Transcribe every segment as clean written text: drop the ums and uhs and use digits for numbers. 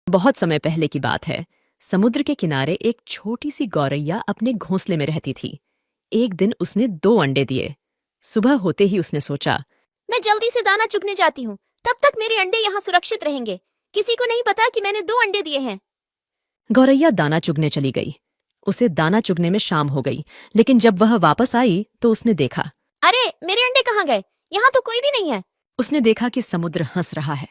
बहुत समय पहले की बात है। समुद्र के किनारे एक छोटी सी गौरैया अपने घोंसले में रहती थी। एक दिन उसने 2 अंडे दिए। सुबह होते ही उसने सोचा, मैं जल्दी से दाना चुगने जाती हूँ, तब तक मेरे अंडे यहाँ सुरक्षित रहेंगे। किसी को नहीं पता कि मैंने 2 अंडे दिए हैं। गौरैया दाना चुगने चली गई। उसे दाना चुगने में शाम हो गई, लेकिन जब वह वापस आई तो उसने देखा। अरे, मेरे अंडे कहाँ गए? यहाँ तो कोई भी नहीं है। उसने देखा कि समुद्र हंस रहा है।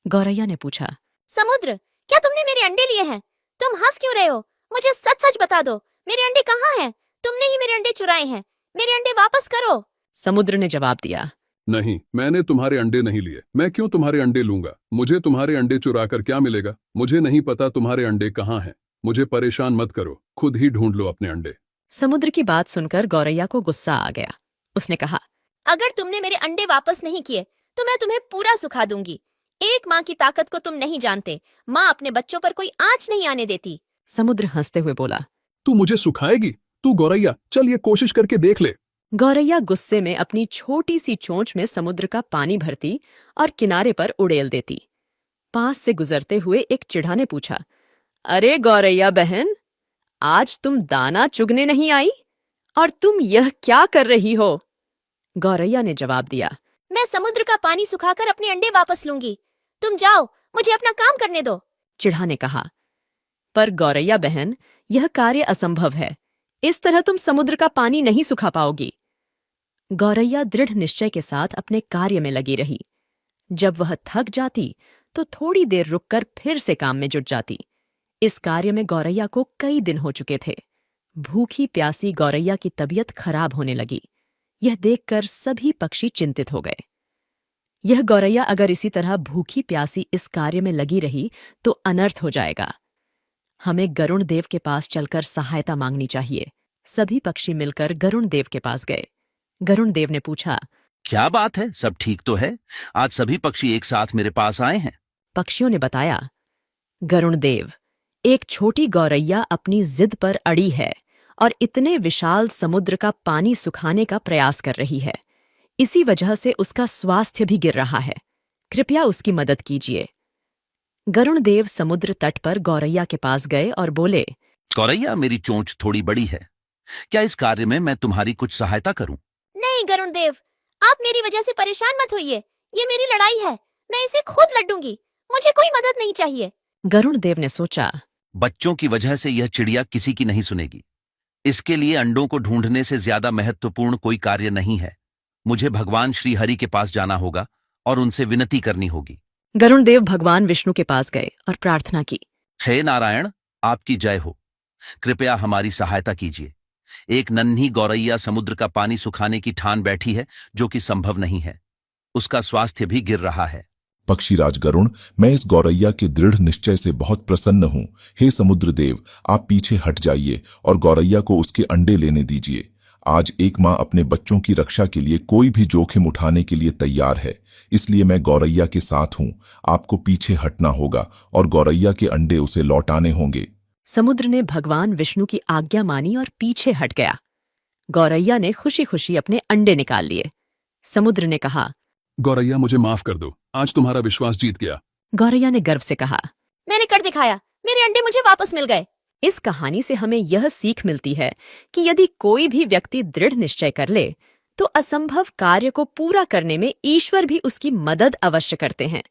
गौरैया ने पूछा, समुद्र, क्या तुमने मेरे अंडे लिए हैं? तुम हंस क्यों रहे हो? मुझे सच सच बता दो, मेरे अंडे कहाँ हैं? तुमने ही मेरे अंडे चुराए हैं। मेरे अंडे वापस करो। समुद्र ने जवाब दिया, नहीं, मैंने तुम्हारे अंडे नहीं लिए। मैं क्यों तुम्हारे अंडे लूंगा? मुझे तुम्हारे अंडे चुरा कर क्या मिलेगा? मुझे नहीं पता तुम्हारे अंडे कहाँ हैं। मुझे परेशान मत करो, खुद ही ढूंढ लो अपने अंडे। समुद्र की बात सुनकर गौरैया को गुस्सा आ गया। उसने कहा, अगर तुमने मेरे अंडे वापस नहीं किए तो मैं तुम्हें पूरा सुखा दूंगी। एक माँ की ताकत को तुम नहीं जानते। माँ अपने बच्चों पर कोई आंच नहीं आने देती। समुद्र हंसते हुए बोला। तू मुझे सुखाएगी? तू गौरैया, चल ये कोशिश करके देख ले। गौरैया गुस्से में अपनी छोटी सी चोंच में समुद्र का पानी भरती और किनारे पर उड़ेल देती। पास से गुजरते हुए एक चिढ़ा ने पूछा, अरे गौरैया बहन, आज तुम दाना चुगने नहीं आई? और तुम यह क्या कर रही हो? गौरैया ने जवाब दिया, मैं समुद्र का पानी सुखाकर अपने अंडे वापस लूंगी। तुम जाओ, मुझे अपना काम करने दो। चिढ़ा ने कहा, पर गौरैया बहन, यह कार्य असंभव है। इस तरह तुम समुद्र का पानी नहीं सुखा पाओगी। गौरैया दृढ़ निश्चय के साथ अपने कार्य में लगी रही। जब वह थक जाती तो थोड़ी देर रुककर फिर से काम में जुट जाती। इस कार्य में गौरैया को कई दिन हो चुके थे। भूखी प्यासी गौरैया की तबीयत खराब होने लगी। यह देखकर सभी पक्षी चिंतित हो गए। यह गौरैया अगर इसी तरह भूखी प्यासी इस कार्य में लगी रही तो अनर्थ हो जाएगा। हमें गरुण देव के पास चलकर सहायता मांगनी चाहिए। सभी पक्षी मिलकर गरुण देव के पास गए। गरुण देव ने पूछा, क्या बात है, सब ठीक तो है? आज सभी पक्षी एक साथ मेरे पास आए हैं। पक्षियों ने बताया, गरुण देव, एक छोटी गौरैया अपनी जिद पर अड़ी है और इतने विशाल समुद्र का पानी सुखाने का प्रयास कर रही है। इसी वजह से उसका स्वास्थ्य भी गिर रहा है। कृपया उसकी मदद कीजिए। गरुण देव समुद्र तट पर गौरैया के पास गए और बोले, गौरैया, मेरी चोंच थोड़ी बड़ी है। क्या इस कार्य में मैं तुम्हारी कुछ सहायता करूं? नहीं गरुण देव, आप मेरी वजह से परेशान मत होइए। ये मेरी लड़ाई है, मैं इसे खुद लड़ूंगी। मुझे कोई मदद नहीं चाहिए। गरुण देव ने सोचा, बच्चों की वजह से यह चिड़िया किसी की नहीं सुनेगी। इसके लिए अंडों को ढूंढने से ज्यादा महत्वपूर्ण कोई कार्य नहीं है। मुझे भगवान श्री हरि के पास जाना होगा और उनसे विनती करनी होगी। गरुण देव भगवान विष्णु के पास गए और प्रार्थना की, हे नारायण, आपकी जय हो। कृपया हमारी सहायता कीजिए। एक नन्ही गौरैया समुद्र का पानी सुखाने की ठान बैठी है, जो कि संभव नहीं है। उसका स्वास्थ्य भी गिर रहा है। पक्षीराज गरुण, मैं इस गौरैया के दृढ़ निश्चय से बहुत प्रसन्न हूँ। हे समुद्र देव, आप पीछे हट जाइए और गौरैया को उसके अंडे लेने दीजिए। आज एक माँ अपने बच्चों की रक्षा के लिए कोई भी जोखिम उठाने के लिए तैयार है, इसलिए मैं गौरैया के साथ हूँ। आपको पीछे हटना होगा और गौरैया के अंडे उसे लौटाने होंगे। समुद्र ने भगवान विष्णु की आज्ञा मानी और पीछे हट गया। गौरैया ने खुशी खुशी अपने अंडे निकाल लिए। समुद्र ने कहा, गौरैया, मुझे माफ कर दो। आज तुम्हारा विश्वास जीत गया। गौरैया ने गर्व से कहा, मैंने कर दिखाया। मेरे अंडे मुझे वापस मिल गए। इस कहानी से हमें यह सीख मिलती है कि यदि कोई भी व्यक्ति दृढ़ निश्चय कर ले तो असंभव कार्य को पूरा करने में ईश्वर भी उसकी मदद अवश्य करते हैं।